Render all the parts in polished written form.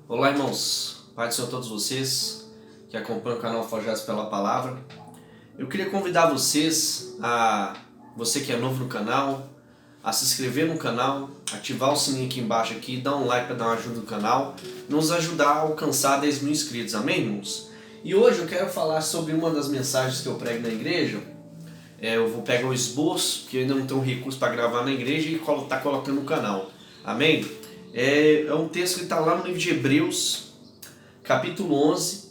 Olá, irmãos, Pai do Senhor a todos vocês que acompanham o canal Forjados pela Palavra. Eu queria convidar você que é novo no canal, a se inscrever no canal, ativar o sininho aqui embaixo aqui, dar um like para dar uma ajuda no canal, nos ajudar a alcançar 10 mil inscritos, amém, irmãos? E hoje eu quero falar sobre uma das mensagens que eu prego na igreja. Eu vou pegar o esboço, que eu ainda não tenho recurso para gravar na igreja, e tá colocando no canal, amém? É um texto que está lá no livro de Hebreus, capítulo 11,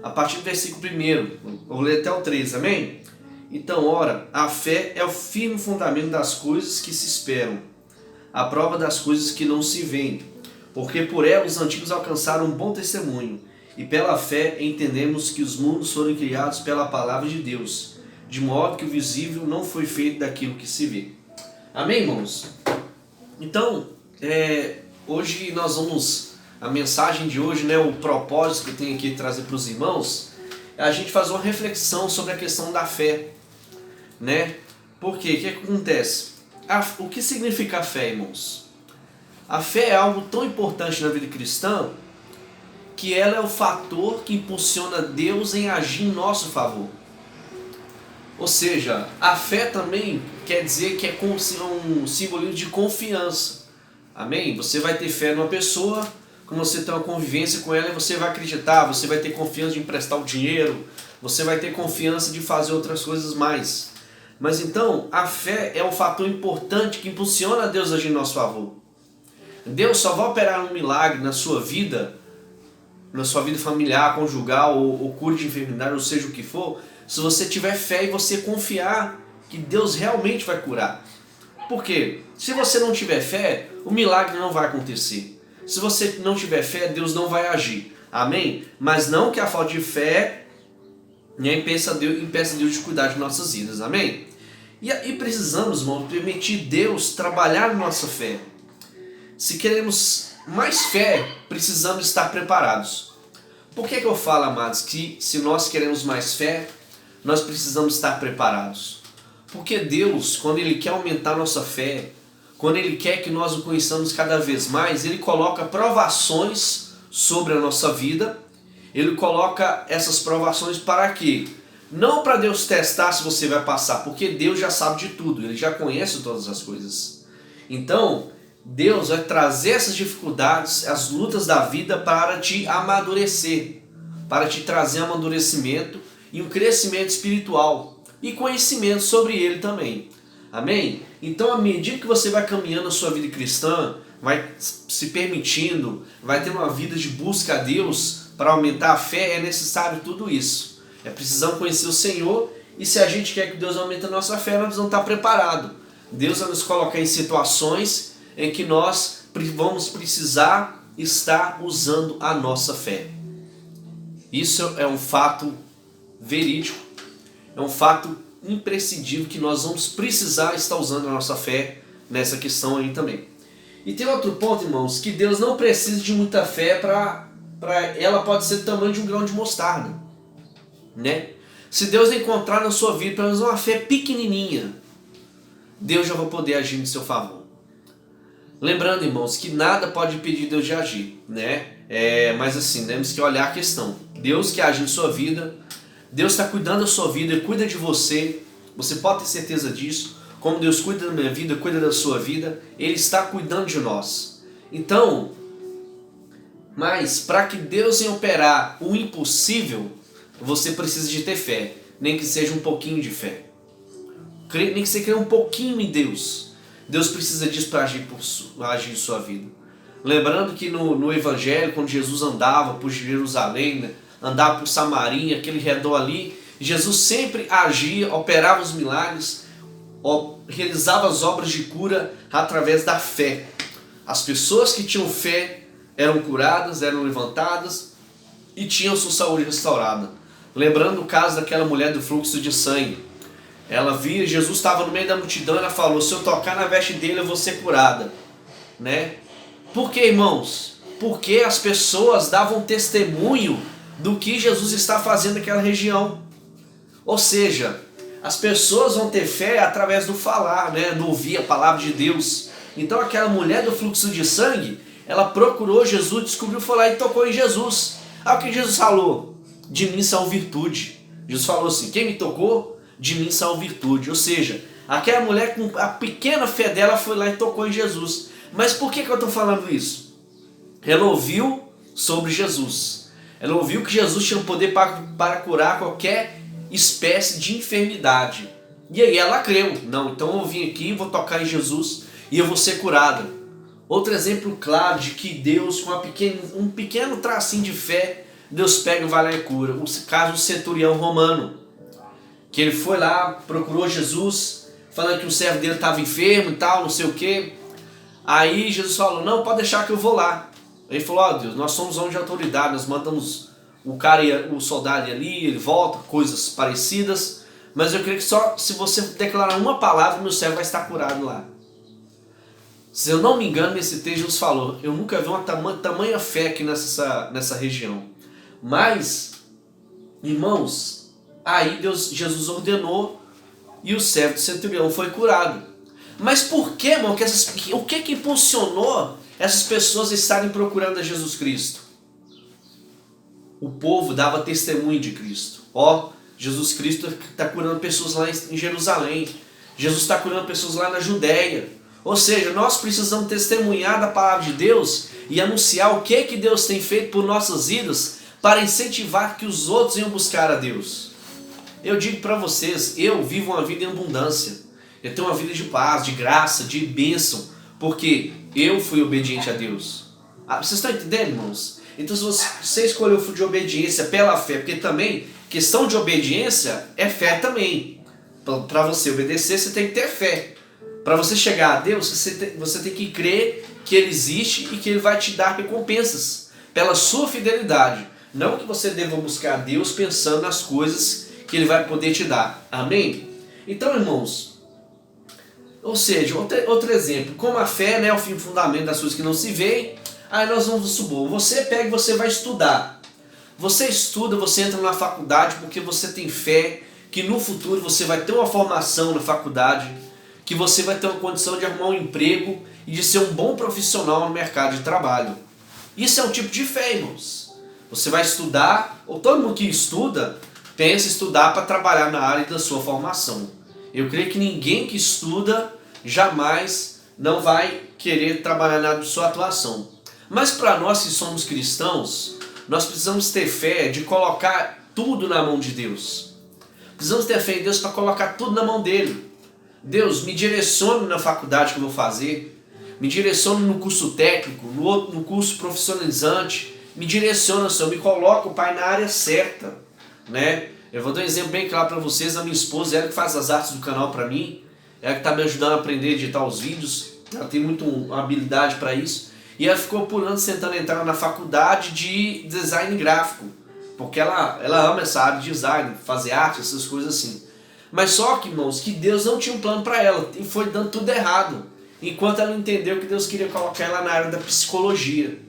a partir do versículo 1. Eu vou ler até o 3, amém? Então, ora, a fé é o firme fundamento das coisas que se esperam, a prova das coisas que não se veem, porque por ela os antigos alcançaram um bom testemunho, e pela fé entendemos que os mundos foram criados pela palavra de Deus, de modo que o visível não foi feito daquilo que se vê. Amém, irmãos? Então, hoje nós a mensagem de hoje, o propósito que eu tenho aqui trazer para os irmãos, é a gente fazer uma reflexão sobre a questão da fé, Por quê? O que acontece? O que significa a fé, irmãos? A fé é algo tão importante na vida cristã que ela é o fator que impulsiona Deus em agir em nosso favor. Ou seja, a fé também quer dizer que é um simbolismo de confiança. Amém? Você vai ter fé numa pessoa, quando você tem uma convivência com ela, você vai acreditar, você vai ter confiança de emprestar o dinheiro, você vai ter confiança de fazer outras coisas mais. Mas então, a fé é um fator importante que impulsiona Deus a agir em nosso favor. Deus só vai operar um milagre na sua vida familiar, conjugal, ou cura de enfermidade, ou seja o que for, se você tiver fé e você confiar que Deus realmente vai curar. Por quê? Se você não tiver fé, o milagre não vai acontecer. Se você não tiver fé, Deus não vai agir. Amém? Mas não que a falta de fé impeça Deus de cuidar de nossas vidas. Amém? E precisamos, irmão, permitir Deus trabalhar na nossa fé. Se queremos mais fé, precisamos estar preparados. Por que eu falo, amados, que se nós queremos mais fé, nós precisamos estar preparados? Porque Deus, quando Ele quer aumentar nossa fé, quando Ele quer que nós o conheçamos cada vez mais, Ele coloca provações sobre a nossa vida. Ele coloca essas provações para quê? Não para Deus testar se você vai passar, porque Deus já sabe de tudo, Ele já conhece todas as coisas. Então, Deus vai trazer essas dificuldades, as lutas da vida para te amadurecer, para te trazer amadurecimento e um crescimento espiritual e conhecimento sobre Ele também. Amém? Então, à medida que você vai caminhando a sua vida cristã, vai se permitindo, vai ter uma vida de busca a Deus para aumentar a fé, é necessário tudo isso. Precisamos conhecer o Senhor, e se a gente quer que Deus aumente a nossa fé, nós precisamos estar preparados. Deus vai nos colocar em situações em que nós vamos precisar estar usando a nossa fé. Isso é um fato verídico, é um fato imprescindível que nós vamos precisar estar usando a nossa fé nessa questão aí também. E tem outro ponto, irmãos, que Deus não precisa de muita fé ela pode ser do tamanho de um grão de mostarda, Se Deus encontrar na sua vida pelo menos uma fé pequenininha, Deus já vai poder agir em seu favor. Lembrando, irmãos, que nada pode impedir Deus de agir, mas assim, temos que olhar a questão. Deus que age em sua vida, Deus está cuidando da sua vida, Ele cuida de você, você pode ter certeza disso. Como Deus cuida da minha vida, cuida da sua vida, Ele está cuidando de nós. Então, mas para que Deus venha operar o impossível, você precisa de ter fé, nem que seja um pouquinho de fé. Nem que você creia um pouquinho em Deus. Deus precisa disso para agir em sua vida. Lembrando que no Evangelho, quando Jesus andava por Jerusalém, andava por Samaria, aquele redor ali, Jesus sempre agia, operava os milagres, realizava as obras de cura através da fé. As pessoas que tinham fé eram curadas, eram levantadas e tinham sua saúde restaurada. Lembrando o caso daquela mulher do fluxo de sangue. Ela via, Jesus estava no meio da multidão, ela falou: se eu tocar na veste dele eu vou ser curada. Por que, irmãos? Porque as pessoas davam testemunho do que Jesus está fazendo naquela região. Ou seja, as pessoas vão ter fé através do falar, do ouvir a palavra de Deus. Então aquela mulher do fluxo de sangue, ela procurou Jesus, descobriu, foi lá e tocou em Jesus. Aí o que Jesus falou? De mim saiu virtude. Jesus falou assim, quem me tocou? De mim saiu virtude. Ou seja, aquela mulher com a pequena fé dela foi lá e tocou em Jesus. Mas por que eu estou falando isso? Ela ouviu sobre Jesus. Ela ouviu que Jesus tinha o poder para curar qualquer espécie de enfermidade. E aí ela creu. Não, então eu vim aqui, vou tocar em Jesus e eu vou ser curada. Outro exemplo claro de que Deus, com um pequeno tracinho de fé, Deus pega e vai lá e cura. O caso do centurião romano, que ele foi lá, procurou Jesus, falando que o servo dele estava enfermo e tal, não sei o que. Aí Jesus falou, não, pode deixar que eu vou lá. Ele falou, ó Deus, nós somos homens de autoridade, nós mandamos o soldado ir ali, ele volta, coisas parecidas, mas eu creio que só se você declarar uma palavra, meu servo vai estar curado lá. Se eu não me engano, nesse texto Jesus falou, eu nunca vi uma tamanha fé aqui nessa região. Mas, irmãos, aí Jesus ordenou e o servo do centurião foi curado. Mas por que, irmão, o que impulsionou essas pessoas a estarem procurando a Jesus Cristo? O povo dava testemunho de Cristo. Ó, Jesus Cristo está curando pessoas lá em Jerusalém. Jesus está curando pessoas lá na Judéia. Ou seja, nós precisamos testemunhar da palavra de Deus e anunciar o que Deus tem feito por nossas vidas para incentivar que os outros venham buscar a Deus. Eu digo para vocês, eu vivo uma vida em abundância. Eu tenho uma vida de paz, de graça, de bênção, porque eu fui obediente a Deus. Vocês estão entendendo, irmãos? Então se você escolheu o de obediência pela fé, porque também questão de obediência é fé também. Para você obedecer, você tem que ter fé. Para você chegar a Deus, você tem que crer que Ele existe e que Ele vai te dar recompensas pela sua fidelidade. Não que você deva buscar a Deus pensando nas coisas que Ele vai poder te dar. Amém? Então, irmãos, ou seja, outro exemplo, como a fé, né, é o fim fundamento das coisas que não se veem, aí nós vamos supor, você pega e você vai estudar. Você estuda, você entra na faculdade porque você tem fé que no futuro você vai ter uma formação na faculdade, que você vai ter uma condição de arrumar um emprego e de ser um bom profissional no mercado de trabalho. Isso é um tipo de fé, irmãos. Você vai estudar, ou todo mundo que estuda, pensa em estudar para trabalhar na área da sua formação. Eu creio que ninguém que estuda jamais não vai querer trabalhar na área de sua atuação. Mas para nós que somos cristãos, nós precisamos ter fé de colocar tudo na mão de Deus. Precisamos ter fé em Deus para colocar tudo na mão dele. Deus, me direcione na faculdade que eu vou fazer, me direcione no curso técnico, no curso profissionalizante, me direciona, Senhor, me coloca, Pai, na área certa, né? Eu vou dar um exemplo bem claro para vocês, a minha esposa, ela que faz as artes do canal para mim, ela que está me ajudando a aprender a editar os vídeos, ela tem muita habilidade para isso, e ela ficou por anos tentando entrar na faculdade de design gráfico, porque ela ama essa área de design, fazer arte, essas coisas assim. Mas só que, irmãos, que Deus não tinha um plano para ela e foi dando tudo errado. Enquanto ela entendeu que Deus queria colocar ela na área da psicologia.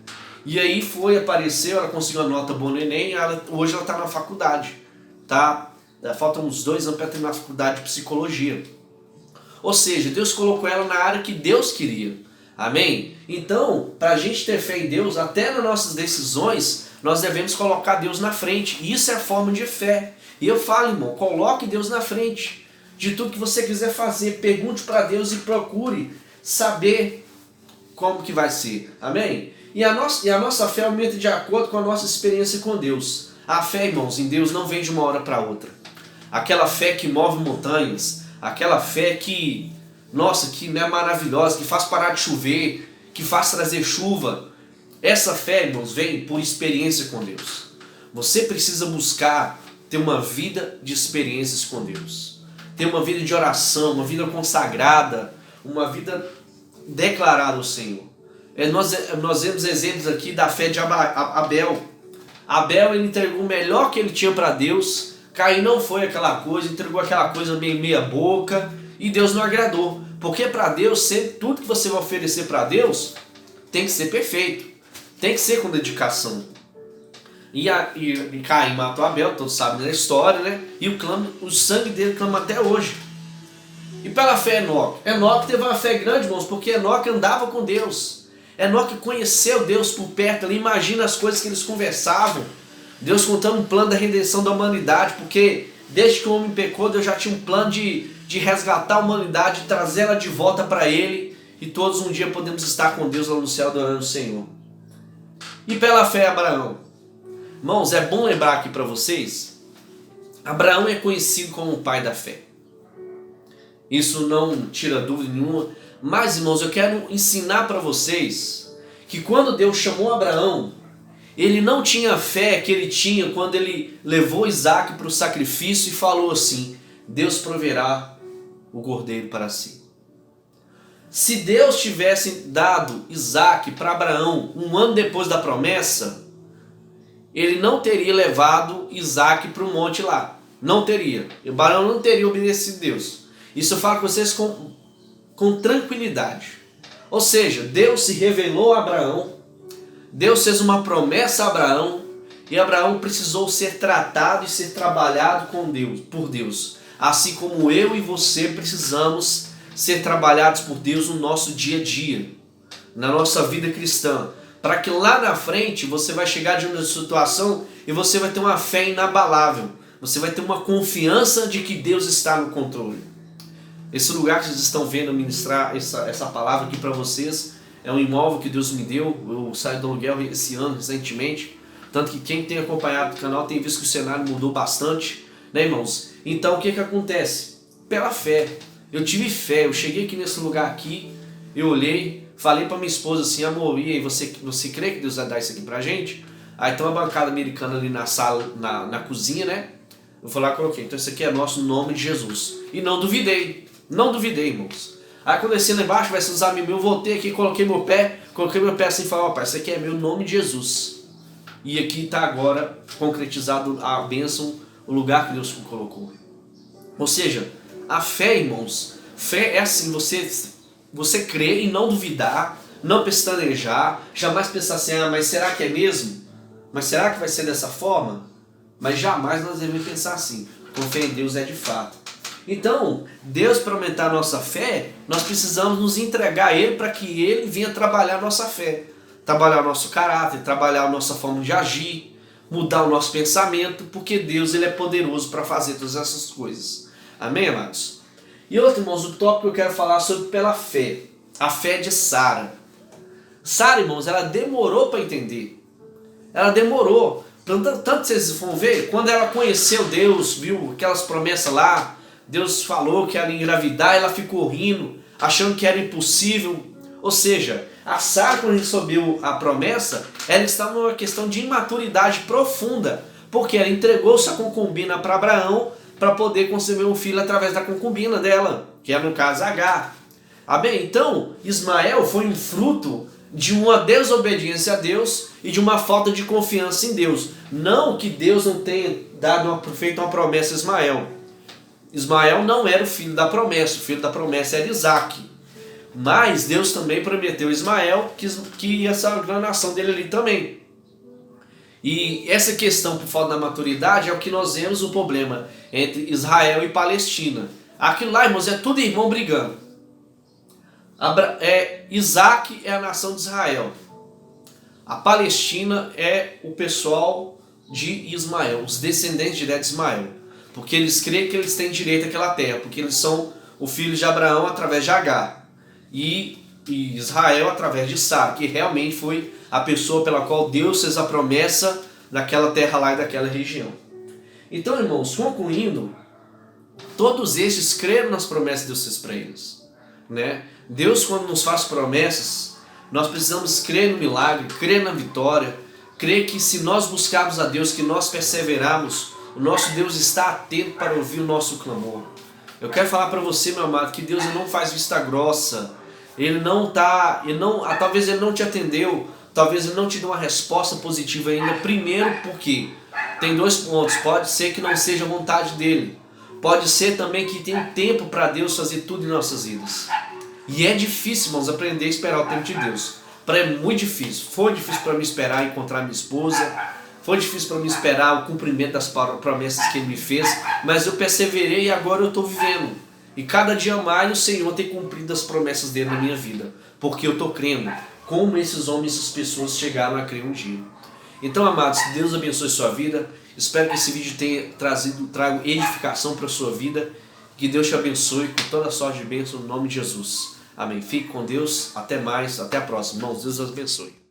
E aí apareceu, ela conseguiu uma nota boa no Enem, hoje ela está na faculdade. Tá? Faltam uns 2 anos para terminar a faculdade de psicologia. Ou seja, Deus colocou ela na área que Deus queria. Amém? Então, para a gente ter fé em Deus, até nas nossas decisões, nós devemos colocar Deus na frente. Isso é a forma de fé. E eu falo, irmão, coloque Deus na frente de tudo que você quiser fazer. Pergunte para Deus e procure saber como que vai ser. Amém? E a nossa fé aumenta de acordo com a nossa experiência com Deus. A fé, irmãos, em Deus não vem de uma hora para outra. Aquela fé que move montanhas, aquela fé que, nossa, que é maravilhosa, que faz parar de chover, que faz trazer chuva. Essa fé, irmãos, vem por experiência com Deus. Você precisa buscar ter uma vida de experiências com Deus. Ter uma vida de oração, uma vida consagrada, uma vida declarada ao Senhor. Nós vemos exemplos aqui da fé de Abel. Abel, ele entregou o melhor que ele tinha para Deus. Caim não foi aquela coisa, entregou aquela coisa meia boca, e Deus não agradou. Porque para Deus, tudo que você vai oferecer para Deus tem que ser perfeito, tem que ser com dedicação. E Caim matou Abel, todos sabem da história, né? E o sangue dele clama até hoje. E pela fé Enoque teve uma fé grande, irmãos, porque Enoque andava com Deus. Enoque conheceu Deus por perto ali, imagina as coisas que eles conversavam. Deus contando um plano da redenção da humanidade, porque desde que o homem pecou, Deus já tinha um plano de resgatar a humanidade, de trazê-la de volta para Ele, e todos um dia podemos estar com Deus lá no céu adorando o Senhor. E pela fé, Abraão. Irmãos, é bom lembrar aqui para vocês, Abraão é conhecido como o pai da fé. Isso não tira dúvida nenhuma. Mas, irmãos, eu quero ensinar para vocês que quando Deus chamou Abraão, ele não tinha a fé que ele tinha quando ele levou Isaac para o sacrifício e falou assim: Deus proverá o cordeiro para si. Se Deus tivesse dado Isaac para Abraão um ano depois da promessa, ele não teria levado Isaac para o monte lá. Não teria. Abraão não teria obedecido a Deus. Isso eu falo com vocês com tranquilidade. Ou seja, Deus se revelou a Abraão, Deus fez uma promessa a Abraão, e Abraão precisou ser tratado e ser trabalhado por Deus. Assim como eu e você precisamos ser trabalhados por Deus no nosso dia a dia, na nossa vida cristã. Para que lá na frente você vai chegar diante de uma situação e você vai ter uma fé inabalável. Você vai ter uma confiança de que Deus está no controle. Esse lugar que vocês estão vendo ministrar essa palavra aqui para vocês é um imóvel que Deus me deu. Eu saí do aluguel esse ano, recentemente. Tanto que quem tem acompanhado o canal tem visto que o cenário mudou bastante, né, irmãos? Então o que acontece? Pela fé. Eu tive fé, eu cheguei aqui nesse lugar aqui, eu olhei, falei para minha esposa assim: amor, e aí, você crê que Deus vai dar isso aqui pra gente? Aí tem uma bancada americana ali na sala, na cozinha, né? Eu fui lá e coloquei: então isso aqui é nosso, no nome de Jesus. E não duvidei. Não duvidei, irmãos. Aí quando eu desci lá embaixo, vai ser uns amigos meus, eu voltei aqui, coloquei meu pé assim e falei: ó, pai, isso aqui é meu, nome de Jesus. E aqui está agora concretizado a bênção, o lugar que Deus colocou. Ou seja, a fé, irmãos, fé é assim, você crer e não duvidar, não pestanejar, jamais pensar assim: ah, mas será que é mesmo? Mas será que vai ser dessa forma? Mas jamais nós devemos pensar assim. Com fé em Deus é de fato. Então, Deus, para aumentar a nossa fé, nós precisamos nos entregar a Ele para que Ele venha trabalhar a nossa fé, trabalhar o nosso caráter, trabalhar a nossa forma de agir, mudar o nosso pensamento, porque Deus Ele é poderoso para fazer todas essas coisas. Amém, amados? E outro, irmãos, o tópico que eu quero falar sobre pela fé, a fé de Sara. Sara, irmãos, ela demorou para entender. Ela demorou. Tanto vocês vão ver, quando ela conheceu Deus, viu aquelas promessas lá, Deus falou que ela ia engravidar, ela ficou rindo, achando que era impossível. Ou seja, a Sara, quando recebeu a promessa, ela estava numa questão de imaturidade profunda, porque ela entregou sua concubina para Abraão para poder conceber um filho através da concubina dela, que é no caso Agar. Amém? Então, Ismael foi um fruto de uma desobediência a Deus e de uma falta de confiança em Deus. Não que Deus não tenha feito uma promessa a Ismael. Ismael não era o filho da promessa, o filho da promessa era Isaac. Mas Deus também prometeu a Ismael que essa nação dele ali também. E essa questão por falta da maturidade é o que nós vemos o problema entre Israel e Palestina. Aquilo lá, irmãos, é tudo irmão brigando. Isaac é a nação de Israel. A Palestina é o pessoal de Ismael, os descendentes de Ismael. Porque eles creem que eles têm direito àquela terra, porque eles são o filho de Abraão através de Agar. E Israel através de Sara, que realmente foi a pessoa pela qual Deus fez a promessa daquela terra lá e daquela região. Então, irmãos, concluindo, todos estes creram nas promessas que Deus fez para eles, né? Deus, quando nos faz promessas, nós precisamos crer no milagre, crer na vitória, crer que se nós buscarmos a Deus, que nós perseverarmos, o nosso Deus está atento para ouvir o nosso clamor. Eu quero falar para você, meu amado, que Deus não faz vista grossa. Talvez Ele não te atendeu, talvez Ele não te deu uma resposta positiva ainda. Primeiro porque tem dois pontos. Pode ser que não seja a vontade dEle. Pode ser também que tem tempo para Deus fazer tudo em nossas vidas. E é difícil, irmãos, aprender a esperar o tempo de Deus. É muito difícil. Foi difícil para mim esperar encontrar minha esposa. Foi difícil para mim esperar o cumprimento das promessas que Ele me fez, mas eu perseverei e agora eu estou vivendo. E cada dia mais o Senhor tem cumprido as promessas dele na minha vida. Porque eu estou crendo como esses homens e essas pessoas chegaram a crer um dia. Então, amados, Deus abençoe sua vida. Espero que esse vídeo tenha trago edificação para a sua vida. Que Deus te abençoe com toda a sorte de bênção no nome de Jesus. Amém. Fique com Deus. Até mais. Até a próxima. Irmãos, Deus os abençoe.